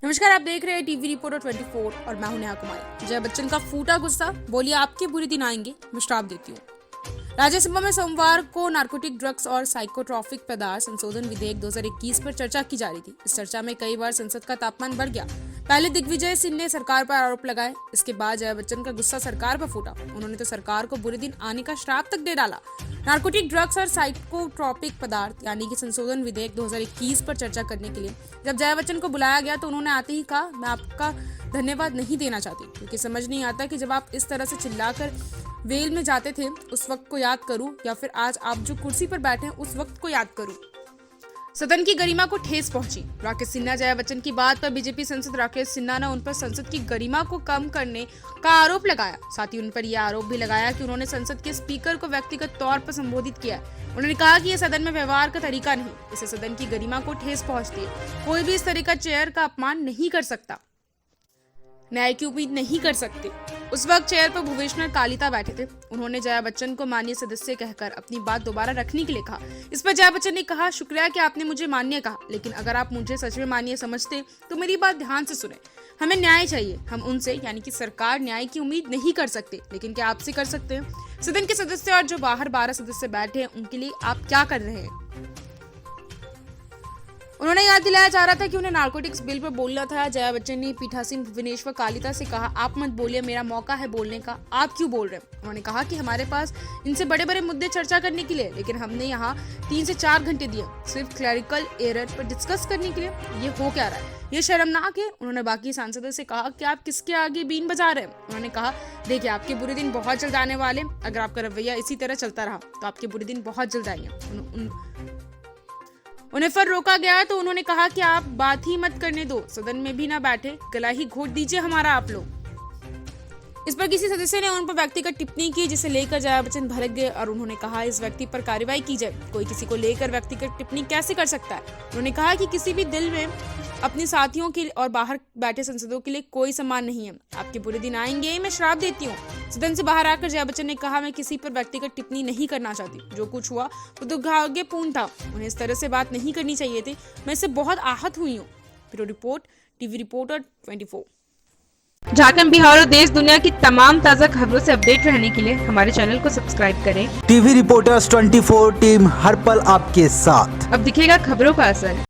नमस्कार, आप देख रहे हैं टीवी रिपोर्टर 24 और मैं हूं नेहा कुमारी। जय बच्चन का फूटा गुस्सा, बोलिए आपके बुरे दिन आएंगे, मैं श्राप देती हूँ। राज्यसभा में सोमवार को नार्कोटिक ड्रग्स और साइकोट्रॉपिक पदार्थ संशोधन विधेयक 2021 पर चर्चा की जा रही थी। इस चर्चा में कई बार संसद का तापमान बढ़ गया। पहले दिग्विजय सिंह ने सरकार पर आरोप लगाए, इसके बाद जया बच्चन का गुस्सा सरकार पर फूटा। उन्होंने तो सरकार को बुरे दिन आने का श्राप तक दे डाला। नार्कोटिक ड्रग्स और साइकोट्रॉपिक पदार्थ यानी कि संशोधन विधेयक 2021 पर चर्चा करने के लिए जब जया बच्चन को बुलाया गया तो उन्होंने आते ही कहा, मैं आपका धन्यवाद नहीं देना चाहती, क्योंकि समझ नहीं आता कि जब आप इस तरह से चिल्लाकर वेल में जाते थे उस वक्त को याद करूं या फिर आज आप जो कुर्सी पर बैठे हैं उस वक्त को याद करूं। सदन की गरिमा को ठेस पहुंची। राकेश सिन्हा जया बच्चन की बात पर बीजेपी सांसद राकेश सिन्हा ने उन पर संसद की गरिमा को कम करने का आरोप लगाया। साथ ही उन पर यह आरोप भी लगाया कि उन्होंने संसद के स्पीकर को व्यक्तिगत तौर पर संबोधित किया। उन्होंने कहा कि यह सदन में व्यवहार का तरीका नहीं, इससे सदन की गरिमा को ठेस पहुंचती है। कोई भी इस तरह का चेयर का अपमान नहीं कर सकता, न्याय की उम्मीद नहीं कर सकते। उस वक्त चेयर पर भुवनेश्वर कालिता बैठे थे। उन्होंने जया बच्चन को माननीय सदस्य कहकर अपनी बात दोबारा रखने के लिए कहा। इस पर जया बच्चन ने कहा, शुक्रिया कि आपने मुझे माननीय कहा, लेकिन अगर आप मुझे सच में माननीय समझते तो मेरी बात ध्यान से सुने। हमें न्याय चाहिए, हम उनसे यानी कि सरकार न्याय की उम्मीद नहीं कर सकते, लेकिन क्या आपसे कर सकते हैं। सदन के सदस्य और जो बाहर 12 सदस्य बैठे हैं उनके लिए आप क्या कर रहे हैं। उन्होंने याद दिलाया जा रहा था कि उन्हें नार्कोटिक्स बिल पर बोलना था। जया बच्चन ने पीठासीन भुवनेश्वर कालिता से कहा, आप मत बोलिए, मेरा मौका है बोलने का, आप क्यों बोल रहे हैं। उन्होंने कहा कि हमारे पास इनसे बड़े बड़े मुद्दे चर्चा करने के लिए, लेकिन हमने यहाँ 3 से 4 घंटे दिए सिर्फ क्लरिकल एरर पर डिस्कस करने के लिए। ये हो क्या रहा है, ये शर्मनाक है। उन्होंने बाकी सांसदों से कहा कि आप किसके आगे बीन बजा रहे हैं। उन्होंने कहा, देखिए आपके बुरे दिन बहुत जल्द आने वाले, अगर आपका रवैया इसी तरह चलता रहा तो आपके बुरे दिन बहुत जल्द आएंगे। उन्हें फिर रोका गया तो उन्होंने कहा कि आप बात ही मत करने दो, सदन में भी ना बैठे, गला ही घोट दीजिए हमारा आप लोग। इस पर किसी सदस्य ने उन पर व्यक्तिगत टिप्पणी की, जिसे लेकर जया बच्चन भड़क गए और उन्होंने कहा, इस व्यक्ति पर कार्रवाई की जाए। कोई किसी को लेकर व्यक्तिगत टिप्पणी कैसे कर सकता है। उन्होंने कहा कि किसी भी दिल में अपने साथियों के और बाहर बैठे सांसदों के लिए कोई सम्मान नहीं है। आपके बुरे दिन आएंगे, मैं श्राप देती हूँ। सदन से बाहर आकर जया बच्चन ने कहा, मैं किसी पर व्यक्तिगत टिप्पणी नहीं करना चाहती, जो कुछ हुआ वो दुर्भाग्यपूर्ण था, उन्हें इस तरह से बात नहीं करनी चाहिए थी, मैं इससे बहुत आहत हुई हूँ। Bureau report, TV reporter 24। Jharkhand, Bihar और देश दुनिया की तमाम ताज़ा खबरों से अपडेट रहने के लिए हमारे चैनल को सब्सक्राइब करें। टीवी रिपोर्टर्स 24 टीम हर पल आपके साथ। अब दिखेगा खबरों का असर।